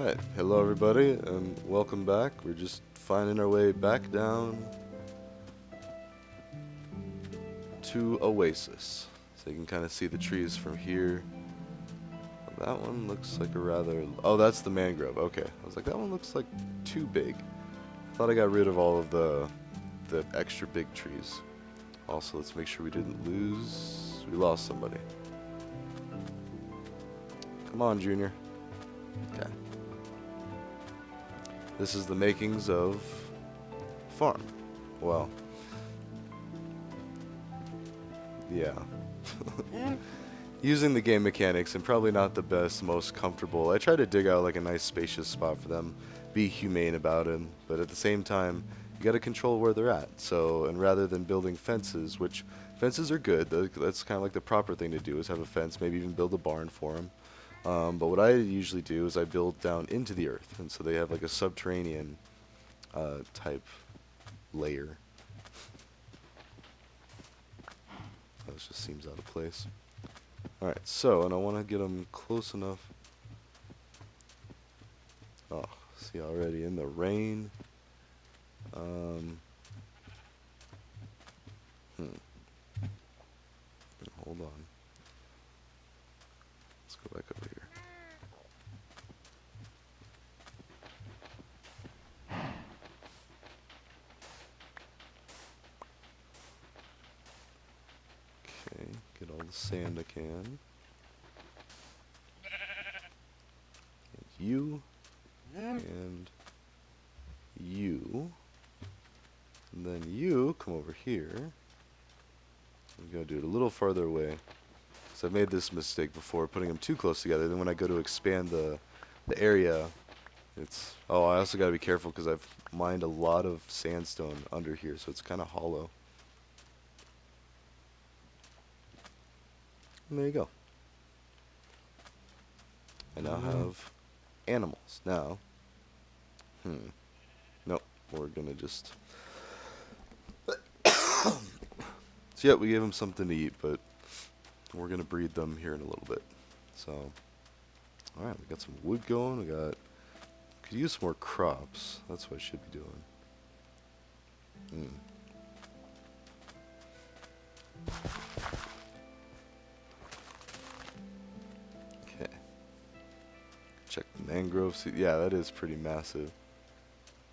Alright, hello everybody, and welcome back. We're just finding our way back down to Oasis. So you can kind of see the trees from here. That one looks like a rather... Oh, that's the mangrove. Okay. I was like, that one looks like too big. I thought I got rid of all of the extra big trees. Also, let's make sure we didn't lose... We lost somebody. Come on, Junior. Okay. This is the makings of farm. Well, yeah. Using the game mechanics and probably not the best, most comfortable. I try to dig out like a nice spacious spot for them, be humane about it, but at the same time, you got to control where they're at. So, and rather than building fences, which fences are good, that's kind of like the proper thing to do is have a fence, maybe even build a barn for them. But what I usually do is I build down into the earth, and so they have like a subterranean type layer. That just seems out of place. Alright, so, and I want to get them close enough. Oh, see already in the rain. Um, hmm, hold on. Let's go back over here. Okay, get all the sand I can. And you, and you. And then you come over here. I'm gonna do it a little farther away. So I've made this mistake before, putting them too close together. Then when I go to expand the area, it's... Oh, I also gotta be careful because I've mined a lot of sandstone under here, so it's kind of hollow. And there you go. I now have animals. Now, nope, we're gonna just... So yeah, we gave them something to eat, but we're gonna breed them here in a little bit. So, alright, we got some wood going, we got... Could use some more crops, that's what I should be doing. Okay. Check the mangroves. Yeah, that is pretty massive.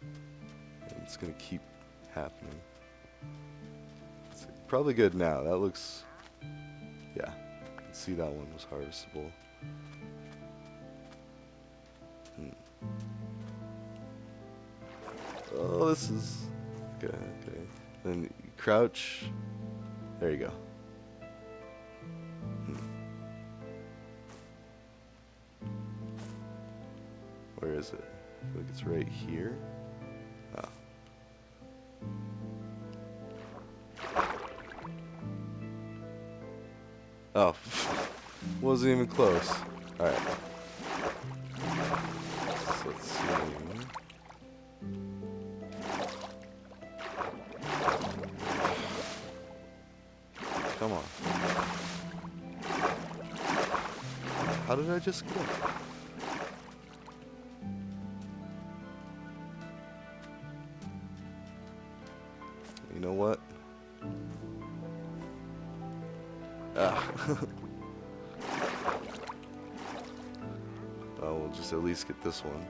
And it's gonna keep happening. It's probably good now. That looks... Yeah. See, that one was harvestable. Oh, this is... Okay, okay. Then you crouch. There you go. Where is it? I feel like it's right here. Oh. Oh. Wasn't even close. Alright. So let's see. Come on. How did I just get up? You know what? Ah. Oh, we'll just at least get this one.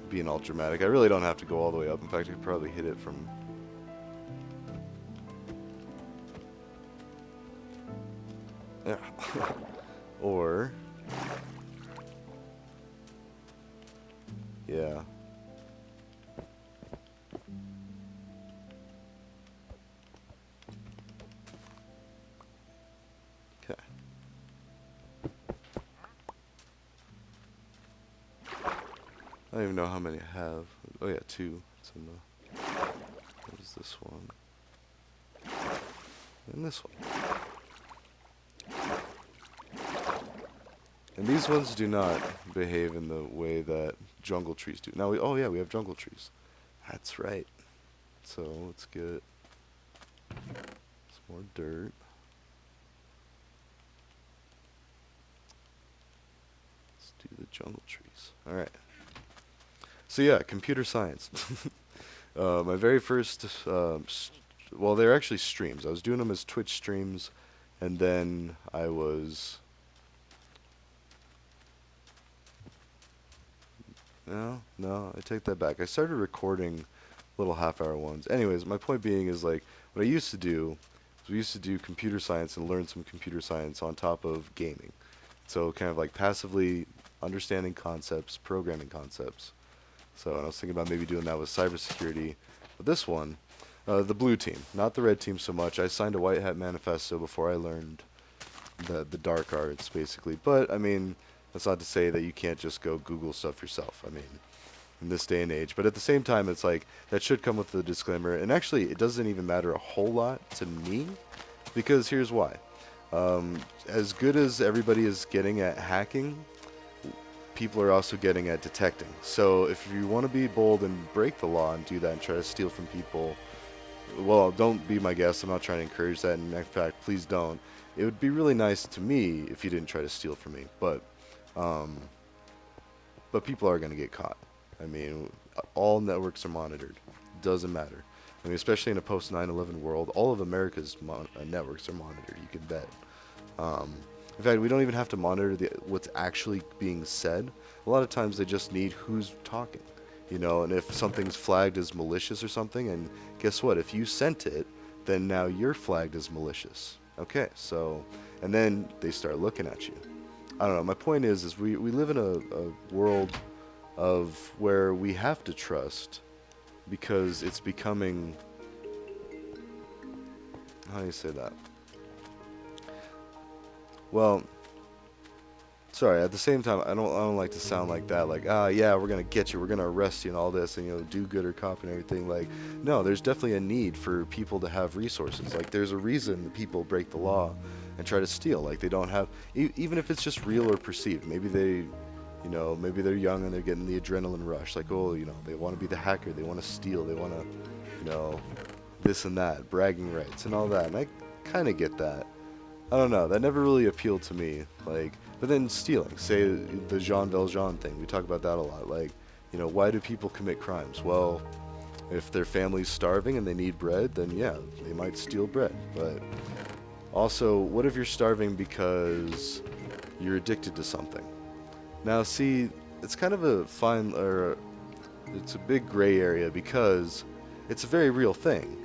Being all dramatic. I really don't have to go all the way up. In fact, I could probably hit it from... Yeah. Or... Yeah. Okay. I don't even know how many I have. Oh yeah, two. It's in the... What is this one? And this one. And these ones do not behave in the way that jungle trees do. Now, oh yeah, we have jungle trees. That's right. So, let's get some more dirt. Let's Do the jungle trees. All right. So yeah, computer science. My very first, well, they're actually streams. I was doing them as Twitch streams, and then I was, no, I take that back. I started recording little half-hour ones. Anyways, my point being is like what I used to do is we used to do computer science and learn some computer science on top of gaming. So kind of like passively understanding concepts, programming concepts. So and I was thinking about maybe doing that with cybersecurity. But this one, the blue team, not the red team so much. I signed a white hat manifesto before I learned the dark arts, basically. But I mean, that's not to say that you can't just go Google stuff yourself. I mean, in this day and age. But at the same time, it's like that should come with the disclaimer. And actually, it doesn't even matter a whole lot to me because here's why. As good as everybody is getting at hacking, people are also getting at detecting. So if you want to be bold and break the law and do that and try to steal from people, well, don't be my guest. I'm not trying to encourage that. And in fact, please don't. It would be really nice to me if you didn't try to steal from me. Um, but people are going to get caught. I mean, all networks are monitored. Doesn't matter. I mean, especially in a post 9/11 world, all of America's networks are monitored. You can bet. Um, in fact, we don't even have to monitor what's actually being said. A lot of times they just need who's talking, and if something's flagged as malicious or something, and guess what? If you sent it, then now you're flagged as malicious. Okay, so, and then they start looking at you. I don't know. My point is we live in a world of where we have to trust because it's becoming, how do you say that? Well, sorry, at the same time, I don't like to sound like that, like, yeah, we're gonna get you, we're gonna arrest you and all this, and do gooder cop and everything. Like, no, there's definitely a need for people to have resources. Like, there's a reason that people break the law and try to steal. Like, they don't have, even if it's just real or perceived. Maybe they're young and they're getting the adrenaline rush. Like, oh, they want to be the hacker, they want to steal, they want to, you know, this and that, bragging rights and all that. And I kind of get that. I don't know. That never really appealed to me. Like, but then stealing, say the Jean Valjean thing. We talk about that a lot. Like, why do people commit crimes? Well, if their family's starving and they need bread, then yeah, they might steal bread. But also, what if you're starving because you're addicted to something? Now, see, it's kind of a fine, or it's a big gray area because it's a very real thing.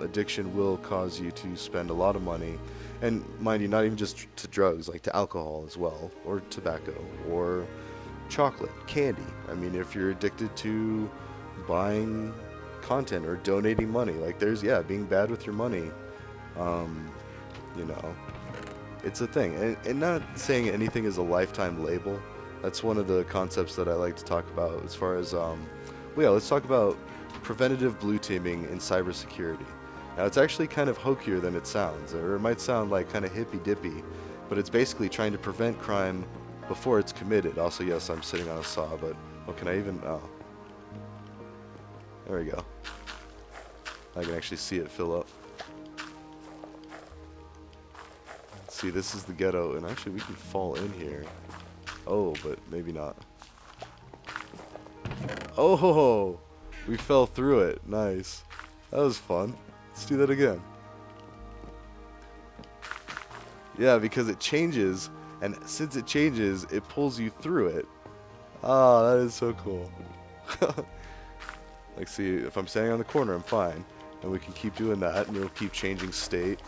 Addiction will cause you to spend a lot of money, and mind you, not even just to drugs, like to alcohol as well, or tobacco, or chocolate, candy. I mean, if you're addicted to buying content or donating money, like yeah, being bad with your money, um, you know, it's a thing. And not saying anything is a lifetime label. That's one of the concepts that I like to talk about as far as, well, yeah, let's talk about preventative blue teaming in cybersecurity. Now, it's actually kind of hokier than it sounds, or it might sound like kind of hippy-dippy, but it's basically trying to prevent crime before it's committed. Also, yes, I'm sitting on a saw, but, oh, can I even, oh, there we go. I can actually see it fill up. See, this is the ghetto, and actually we can fall in here. Oh, but maybe not. Oh, we fell through it. Nice. That was fun. Let's do that again. Yeah, because it changes, and since it changes, it pulls you through it. Ah, that is so cool. Like, see, if I'm standing on the corner, I'm fine. And we can keep doing that, and it'll keep changing state.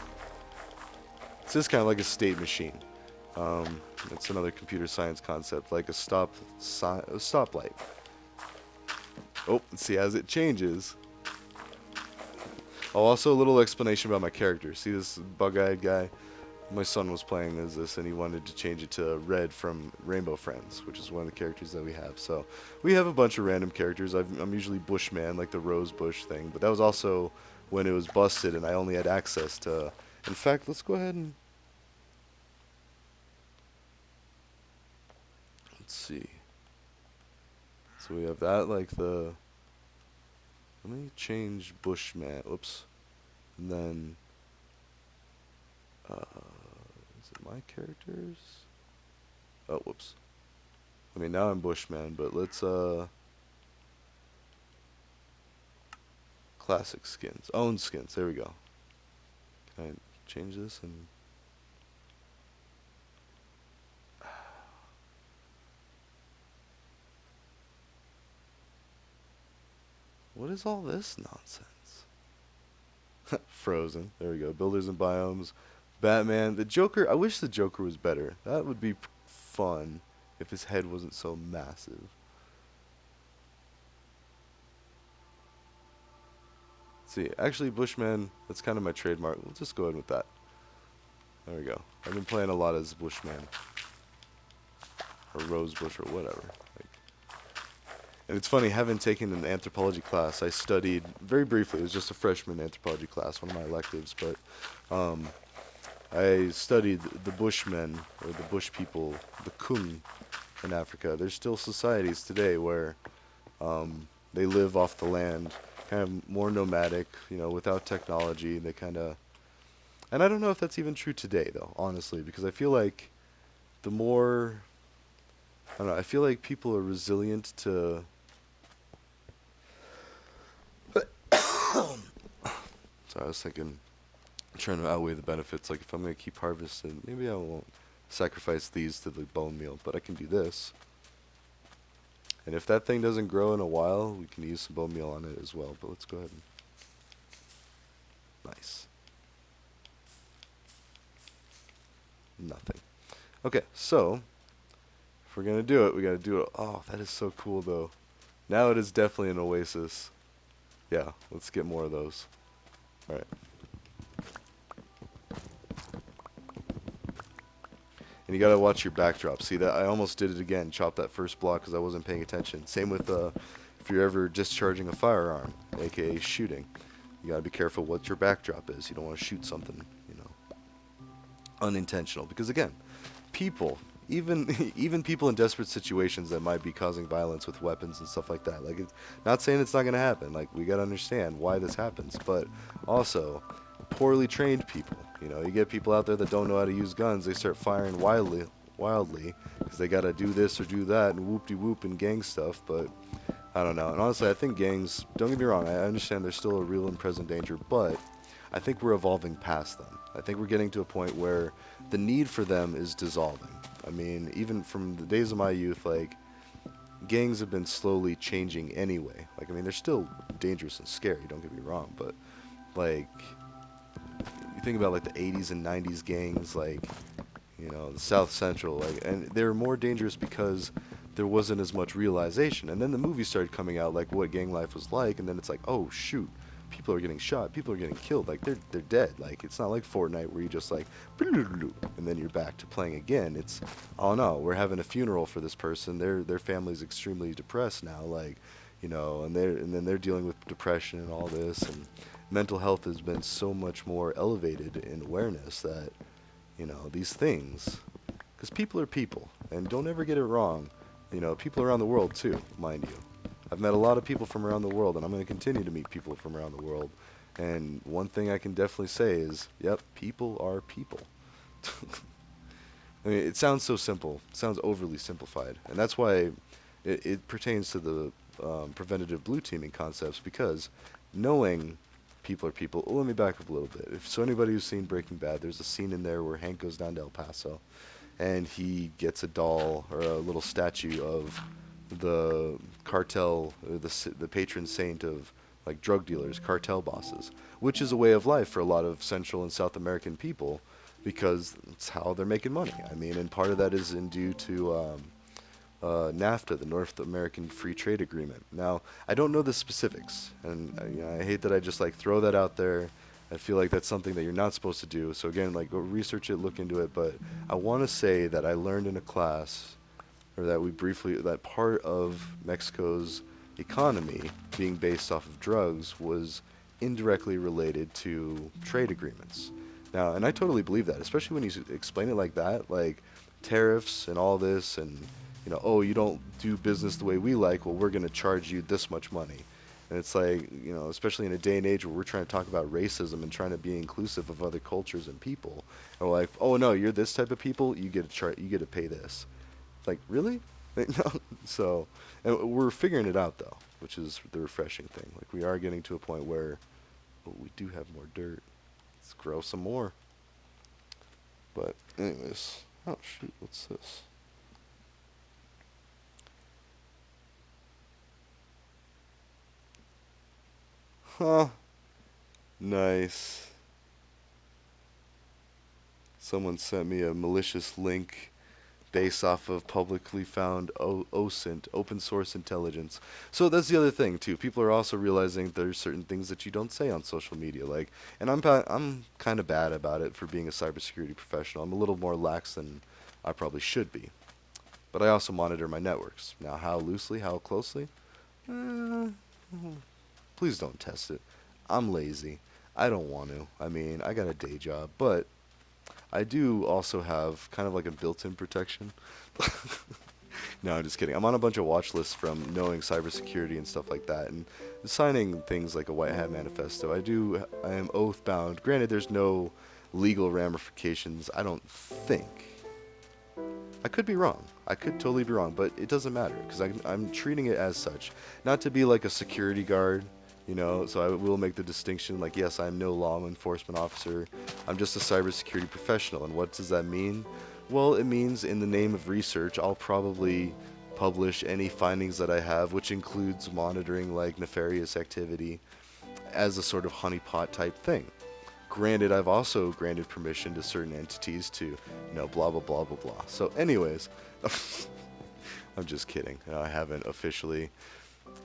It's just kind of like a state machine. It's another computer science concept, like a stoplight. Oh, see, as it changes. Oh, also a little explanation about my character. See this bug-eyed guy? My son was playing as this, and he wanted to change it to Red from Rainbow Friends, which is one of the characters that we have. So we have a bunch of random characters. I'm usually Bushman, like the Rose Bush thing, but that was also when it was busted, and I only had access to. In fact, let's go ahead and let's see. So we have that, like the. Let me change Bushman. Oops. And then, is it my characters? Oh, whoops. I mean, now I'm Bushman, but let's classic skins, own skins. There we go. Can I change this and what is all this nonsense? Frozen. There we go. Builders and biomes. Batman. The Joker. I wish the Joker was better. That would be fun if his head wasn't so massive. See, actually, Bushman. That's kind of my trademark. We'll just go ahead with that. There we go. I've been playing a lot as Bushman or Rosebush or whatever. Like, and it's funny, having taken an anthropology class, I studied very briefly. It was just a freshman anthropology class, one of my electives, but um, I studied the Bushmen or the Bush people, the Kung in Africa. There's still societies today where they live off the land, kind of more nomadic, without technology. They kind of, and I don't know if that's even true today, though, honestly, because I feel like the more, I don't know, I feel like people are resilient to. Sorry, I was thinking, trying to outweigh the benefits. Like, if I'm going to keep harvesting, maybe I won't sacrifice these to the bone meal, but I can do this. And if that thing doesn't grow in a while, we can use some bone meal on it as well. But let's go ahead and nice. Nothing. Okay, so if we're gonna do it, we gotta do it. Oh, that is so cool though. Now it is definitely an oasis. Yeah, let's get more of those. All right, and you gotta watch your backdrop. See that I almost did it again. Chop that first block because I wasn't paying attention. Same with if you're ever discharging a firearm, aka shooting. You gotta be careful what your backdrop is. You don't want to shoot something, unintentional. Because again, people, even even people in desperate situations that might be causing violence with weapons and stuff like that. Like, it's not saying it's not going to happen. Like, we got to understand why this happens, but also poorly trained people. You get people out there that don't know how to use guns. They start firing wildly because they got to do this or do that and whoop de whoop and gang stuff. But I don't know. And honestly, I think gangs. Don't get me wrong. I understand there's still a real and present danger, but I think we're evolving past them. I think we're getting to a point where the need for them is dissolving. I mean, even from the days of my youth, like, gangs have been slowly changing anyway. Like, I mean, they're still dangerous and scary, don't get me wrong, but, like, you think about, like, the 80s and 90s gangs, like, the South Central, like, and they were more dangerous because there wasn't as much realization. And then the movies started coming out, like what gang life was like, and then it's like, oh shoot, people are getting shot, people are getting killed, like they're dead. Like it's not like Fortnite where you just like, and then you're back to playing again. It's, oh no, we're having a funeral for this person. Their family's extremely depressed now, like, and then they're dealing with depression and all this, and mental health has been so much more elevated in awareness that these things, because people are people, and don't ever get it wrong. People around the world too, mind you. I've met a lot of people from around the world, and I'm going to continue to meet people from around the world. And one thing I can definitely say is, yep, people are people. I mean, it sounds so simple. It sounds overly simplified, and that's why it pertains to the preventative blue teaming concepts because knowing people are people. Oh, let me back up a little bit. If so, anybody who's seen Breaking Bad, there's a scene in there where Hank goes down to El Paso, and he gets a doll or a little statue of the cartel, or the patron saint of like drug dealers, cartel bosses, which is a way of life for a lot of Central and South American people because it's how they're making money. I mean, and part of that is in due to NAFTA, the North American Free Trade Agreement. Now, I don't know the specifics, and I hate that I just like throw that out there. I feel like that's something that you're not supposed to do. So again, like go research it, look into it. But I want to say that I learned in a class, or that we briefly, that part of Mexico's economy being based off of drugs was indirectly related to trade agreements. Now, and I totally believe that, especially when you explain it like that, like tariffs and all this, and oh, you don't do business the way we like, well, we're going to charge you this much money. And it's like, especially in a day and age where we're trying to talk about racism and trying to be inclusive of other cultures and people, and we're like, oh no, you're this type of people, you get to pay this. Like, really? So, and we're figuring it out though, which is the refreshing thing. Like we are getting to a point where we do have more dirt. Let's grow some more. But anyways, oh shoot, what's this? Huh, nice. Someone sent me a malicious link based off of publicly found OSINT, open source intelligence. So that's the other thing too. People are also realizing there's certain things that you don't say on social media, like, and I'm kind of bad about it for being a cybersecurity professional. I'm a little more lax than I probably should be, but I also monitor my networks. Now, how loosely, how closely? Uh, please don't test it. I'm lazy. I don't want to. I mean, I got a day job, but I do also have kind of like a built-in protection. No, I'm just kidding. I'm on a bunch of watch lists from knowing cybersecurity and stuff like that, and signing things like a White Hat Manifesto. I am oath bound. Granted, there's no legal ramifications. I don't think. I could be wrong. I could totally be wrong, but it doesn't matter because I'm treating it as such, not to be like a security guard. So I will make the distinction. Like, yes, I'm no law enforcement officer. I'm just a cybersecurity professional. And what does that mean? Well, it means in the name of research, I'll probably publish any findings that I have, which includes monitoring like nefarious activity as a sort of honeypot type thing. Granted, I've also granted permission to certain entities to, blah, blah, blah, blah, blah. So, anyways, I'm just kidding. I haven't officially,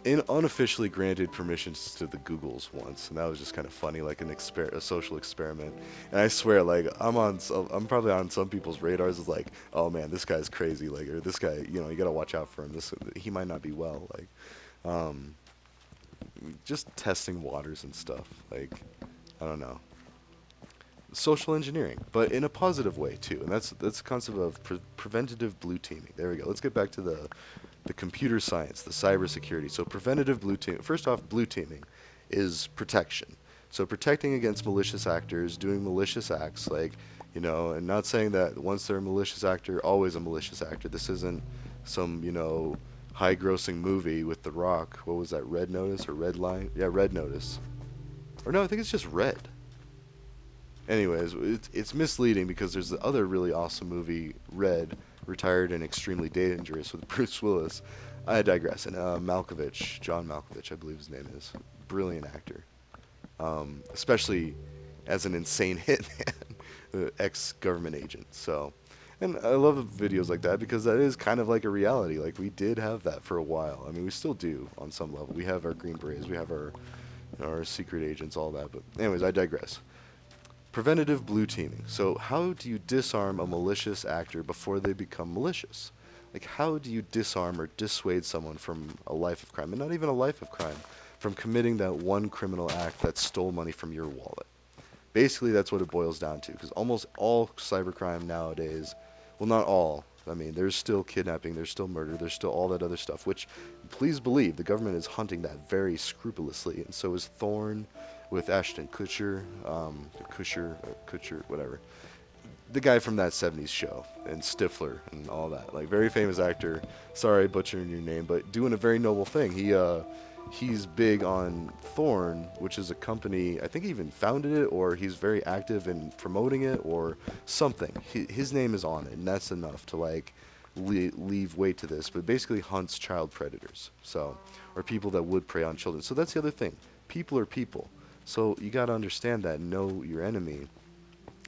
unofficially granted permissions to the Googles once, and that was just kind of funny, like a social experiment. And I swear, like I'm probably on some people's radars. It's like, oh man, this guy's crazy, like, or this guy, you gotta watch out for him. He might not be well, like, um, just testing waters and stuff. Like, I don't know, social engineering, but in a positive way too. And that's the concept of preventative blue teaming. There we go. Let's get back to the computer science, the cybersecurity. So preventative blue team. First off, blue teaming is protection. So protecting against malicious actors, doing malicious acts, like, and not saying that once they're a malicious actor, always a malicious actor. This isn't some, high-grossing movie with The Rock. What was that? Red Notice or Red Line? Yeah, Red Notice. Or no, I think it's just Red. Anyways, it's misleading because there's the other really awesome movie, Red, Retired and Extremely Dangerous with Bruce Willis. I digress. And Malkovich, John Malkovich, I believe his name is. Brilliant actor. Especially as an insane hitman, ex-government agent. So, and I love videos like that because that is kind of like a reality. Like we did have that for a while. I mean, we still do on some level. We have our Green Berets, we have our secret agents, all that. But anyways, I digress. Preventative blue teaming. So how do you disarm a malicious actor before they become malicious? Like how do you disarm or dissuade someone from a life of crime, and not even a life of crime, from committing that one criminal act that stole money from your wallet? Basically, that's what it boils down to, because almost all cybercrime nowadays, well, not all. I mean, there's still kidnapping, there's still murder, there's still all that other stuff, which, please believe, the government is hunting that very scrupulously, and so is Thorne with Ashton Kutcher, Kutcher, whatever. The guy from that 70s show, and Stifler, and all that. Like, very famous actor. Sorry, butchering your name, but doing a very noble thing. He's big on Thorn, which is a company. I think he even founded it, or he's very active in promoting it, or something. His name is on it, and that's enough to like leave weight to this. But basically, hunts child predators, so or people that would prey on children. So that's the other thing. People are people. So you got to understand that, know your enemy,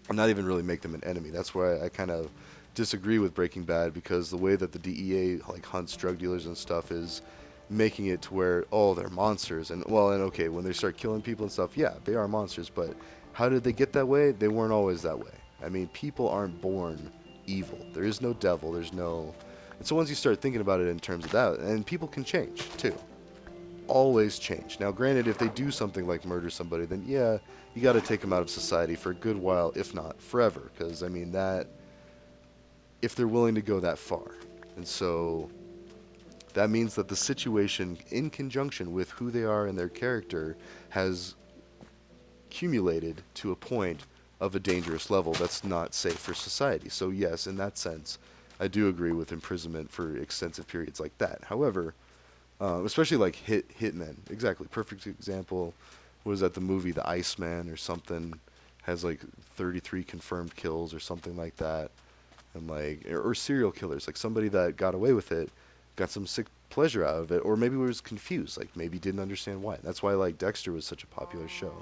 and not even really make them an enemy. That's why I kind of disagree with Breaking Bad, because the way that the DEA like hunts drug dealers and stuff is making it to where, oh, they're monsters. And well, and okay, when they start killing people and stuff, yeah, they are monsters, but how did they get that way? They weren't always that way. I mean, people aren't born evil. There is no devil. There's no. And so once you start thinking about it in terms of that, and people can change too, always change. Now, granted, if they do something like murder somebody, then yeah, you got to take them out of society for a good while, if not forever. Because I mean that, if they're willing to go that far, and so that means that the situation, in conjunction with who they are and their character, has accumulated to a point of a dangerous level that's not safe for society. So yes, in that sense, I do agree with imprisonment for extensive periods like that. However, especially like hitmen, exactly. Perfect example was that the movie The Iceman or something has like 33 confirmed kills or something like that, and like or serial killers, like somebody that got away with it, got some sick pleasure out of it, or maybe was confused, like maybe didn't understand why. That's why like Dexter was such a popular show.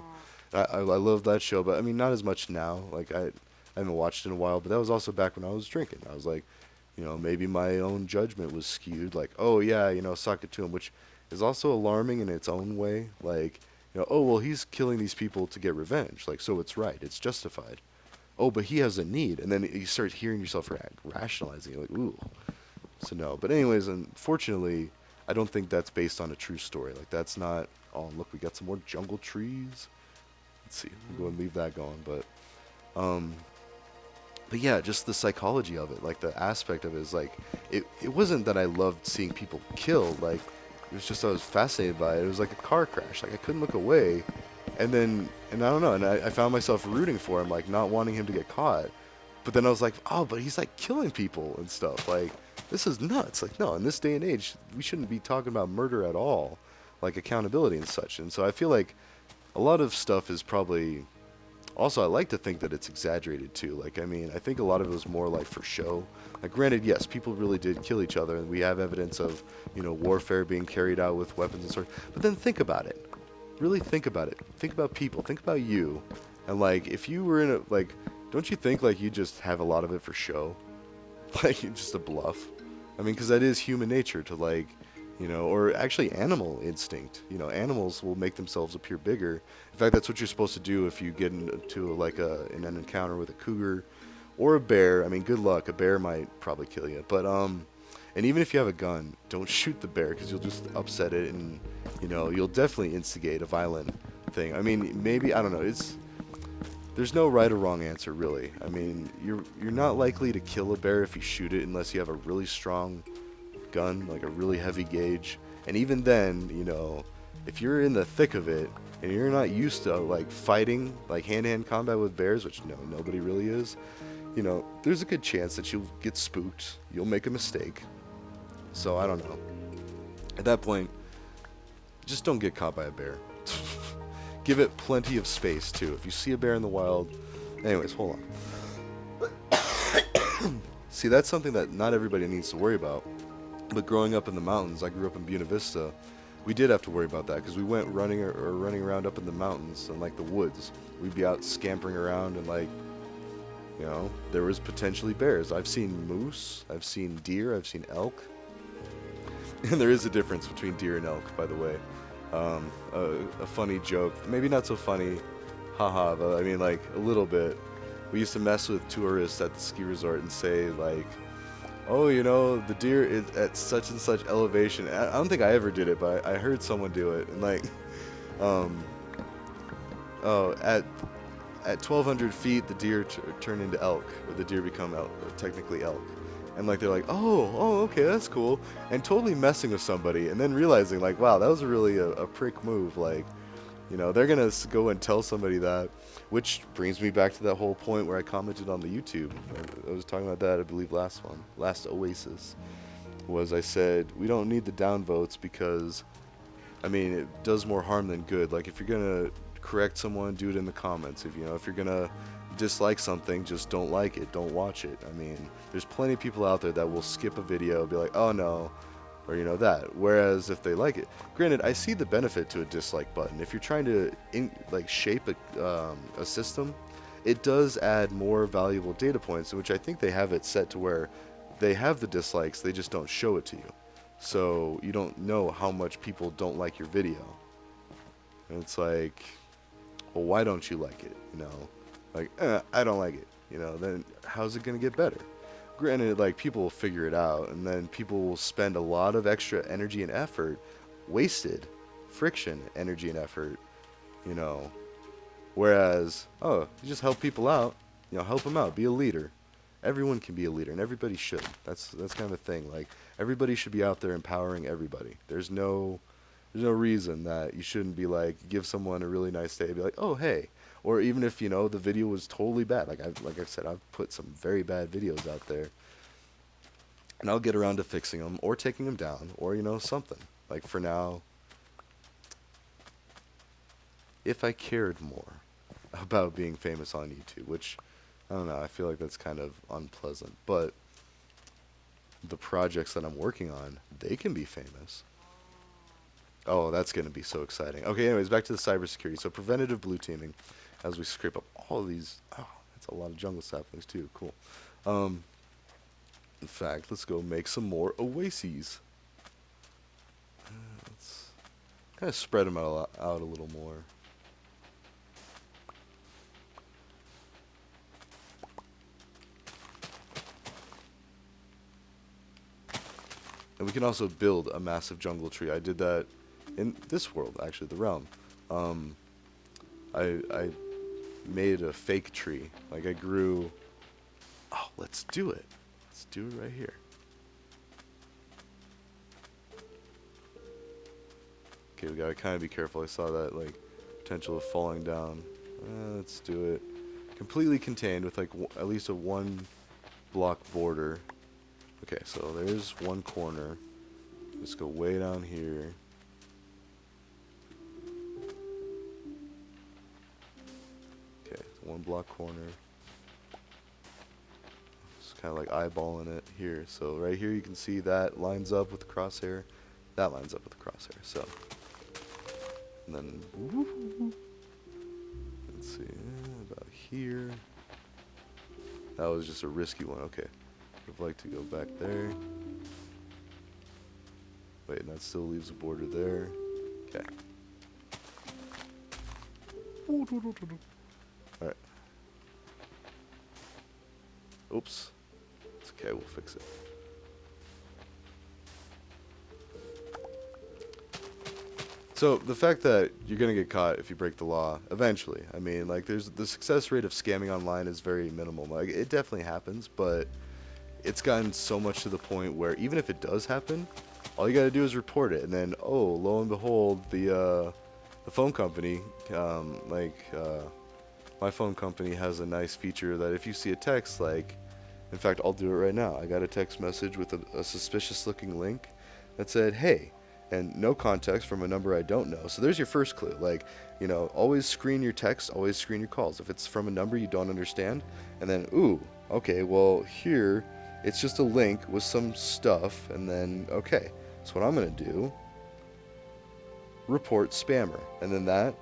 I love that show, but I mean not as much now. Like I haven't watched it in a while, but that was also back when I was drinking. I was like, maybe my own judgment was skewed. Like, oh yeah, suck it to him, which is also alarming in its own way. Like, oh well, he's killing these people to get revenge. Like, so it's right, it's justified. Oh, but he has a need, and then you start hearing yourself rationalizing. You're like, ooh, so no. But anyways, unfortunately, I don't think that's based on a true story. Like, that's not. Oh, look, we got some more jungle trees. Let's see. We'll go and leave that going, um, but yeah, just the psychology of it, like the aspect of it is like it wasn't that I loved seeing people killed, like it was just I was fascinated by it. It was like a car crash. Like I couldn't look away. And I don't know, and I found myself rooting for him, like not wanting him to get caught. But then I was like, oh, but he's like killing people and stuff. Like this is nuts. Like no, in this day and age, we shouldn't be talking about murder at all, like accountability and such. And so I feel like a lot of stuff is probably also, I like to think that it's exaggerated too. Like, I mean, I think a lot of it was more like for show. Like, granted, yes, people really did kill each other, and we have evidence of, warfare being carried out with weapons and swords. But then think about it. Really think about it. Think about people. Think about you. And like, if you were in a like, don't you think like you just have a lot of it for show? Like, just a bluff. I mean, because that is human nature to like, or actually animal instinct. Animals will make themselves appear bigger. In fact, that's what you're supposed to do if you get into like in an encounter with a cougar or a bear. I mean, good luck. A bear might probably kill you, but and even if you have a gun, don't shoot the bear because you'll just upset it, and you'll definitely instigate a violent thing. I mean, maybe I don't know. There's no right or wrong answer, really. I mean, you're not likely to kill a bear if you shoot it unless you have a really strong gun, like a really heavy gauge. And even then, if you're in the thick of it and you're not used to like fighting, like hand-to-hand combat with bears, which no, nobody really is, there's a good chance that you'll get spooked. You'll make a mistake. So I don't know. At that point, just don't get caught by a bear. Give it plenty of space too. If you see a bear in the wild, anyways, hold on. See, that's something that not everybody needs to worry about. But growing up in the mountains, I grew up in Buena Vista. We did have to worry about that because we went or running around up in the mountains and like the woods. We'd be out scampering around and like, there was potentially bears. I've seen moose, I've seen deer, I've seen elk. And there is a difference between deer and elk, by the way. A funny joke, maybe not so funny, haha, but I mean like a little bit. We used to mess with tourists at the ski resort and say like, oh, the deer is at such and such elevation. I don't think I ever did it, but I heard someone do it. And like, um, oh, at 1,200 feet, the deer turn into elk, or the deer become technically elk. And like they're like, oh, okay, that's cool, and totally messing with somebody, and then realizing like, wow, that was really a prick move. Like, they're gonna go and tell somebody that, which brings me back to that whole point where I commented on the YouTube. I was talking about that, I believe, last Oasis, was I said we don't need the downvotes because, I mean, it does more harm than good. Like if you're gonna correct someone, do it in the comments. If you're gonna dislike something, just don't like it, don't watch it. I mean, there's plenty of people out there that will skip a video, be like, oh no, or that. Whereas if they like it, granted, I see the benefit to a dislike button. If you're trying to like shape a system, it does add more valuable data points, which I think they have it set to where they have the dislikes, they just don't show it to you. So you don't know how much people don't like your video. And it's like, well, why don't you like it? Like, I don't like it. Then how's it gonna get better? Granted, like people will figure it out, and then people will spend a lot of extra energy and effort, wasted friction, energy and effort, you know. Whereas, oh, you just help people out, help them out, be a leader. Everyone can be a leader, and everybody should. That's kind of a thing. Like everybody should be out there empowering everybody. There's no reason that you shouldn't be like give someone a really nice day, be like, oh hey, or even if the video was totally bad. Like I said, I've put some very bad videos out there. and I'll get around to fixing them or taking them down or something. Like for now, if I cared more about being famous on YouTube, which I don't know, I feel like that's kind of unpleasant, but the projects that I'm working on, they can be famous. Oh, that's going to be so exciting. Okay, anyways, back to the cybersecurity. So preventative blue teaming, as we scrape up all of these. Oh, that's a lot of jungle saplings too. Cool. Um, in fact, let's go make some more oases. Let's kind of spread them out a little more. And we can also build a massive jungle tree. I did that in this world, actually, the realm. Um, I made a fake tree. Like I grew. Oh, let's do it. Let's do it right here. Okay, we gotta kind of be careful. I saw that like potential of falling down. Let's do it. Completely contained with like at least a 1 block border. Okay, so there's one corner. Let's go way down here. Okay, 1 block corner. Just kind of like eyeballing it here. So right here you can see that lines up with the crosshair. That lines up with the crosshair. So, and then let's see about here. That was just a risky one. Okay, I'd like to go back there. Wait, and that still leaves a border there. Okay. Alright. Oops. It's okay, we'll fix it. So, the fact that you're gonna get caught if you break the law, eventually. I mean, like, there's the success rate of scamming online is very minimal. Like, it definitely happens, but it's gotten so much to the point where even if it does happen, all you gotta do is report it, and then, oh, lo and behold, the phone company, my phone company has a nice feature that if you see a text, like, in fact, I'll do it right now. I got a text message with a suspicious looking link that said, hey, and no context from a number I don't know. So there's your first clue. Like, always screen your text, always screen your calls. If it's from a number you don't understand, and then, ooh, okay, well, here, it's just a link with some stuff, and then, okay. So what I'm going to do, report spammer. And then that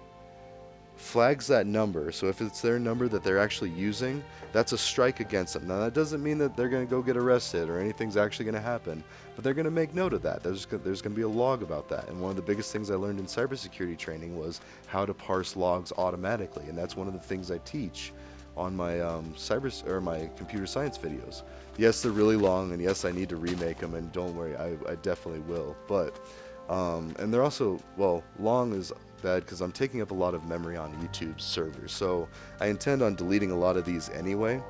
flags that number. So if it's their number that they're actually using, that's a strike against them. Now that doesn't mean that they're going to go get arrested or anything's actually going to happen, but they're going to make note of that. There's going to be a log about that. And one of the biggest things I learned in cybersecurity training was how to parse logs automatically, and that's one of the things I teach on my my computer science videos. Yes, they're really long, and yes, I need to remake them. And don't worry, I definitely will. But and they're also, well, long is bad because I'm taking up a lot of memory on YouTube's servers. So I intend on deleting a lot of these anyway.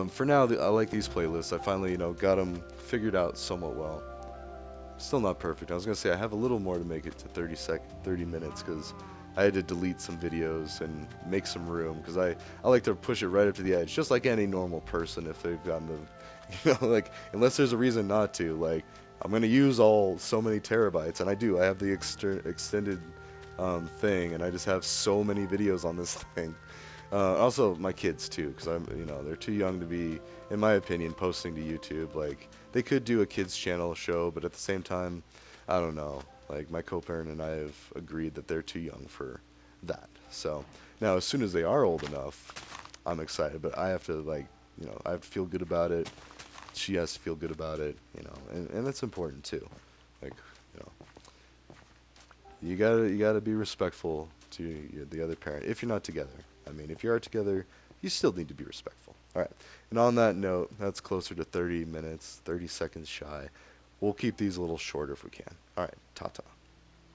For now, I like these playlists. I finally, got them figured out somewhat well. Still not perfect. I was gonna say I have a little more to make it to 30 minutes because I had to delete some videos and make some room because I like to push it right up to the edge, just like any normal person if they've gotten the, like unless there's a reason not to. Like I'm gonna use all so many terabytes, and I do. I have the extended thing, and I just have so many videos on this thing. Also, my kids too, because they're too young to be, in my opinion, posting to YouTube. Like, they could do a kids channel show, but at the same time, I don't know. Like, my co-parent and I have agreed that they're too young for that. So, now, as soon as they are old enough, I'm excited, but I have to, like, I have to feel good about it. She has to feel good about it, and that's important too. Like, you know, you gotta be respectful to the other parent if you're not together. I mean, if you are together, you still need to be respectful. All right. And on that note, that's closer to 30 minutes, 30 seconds shy. We'll keep these a little shorter if we can. All right. Ta ta.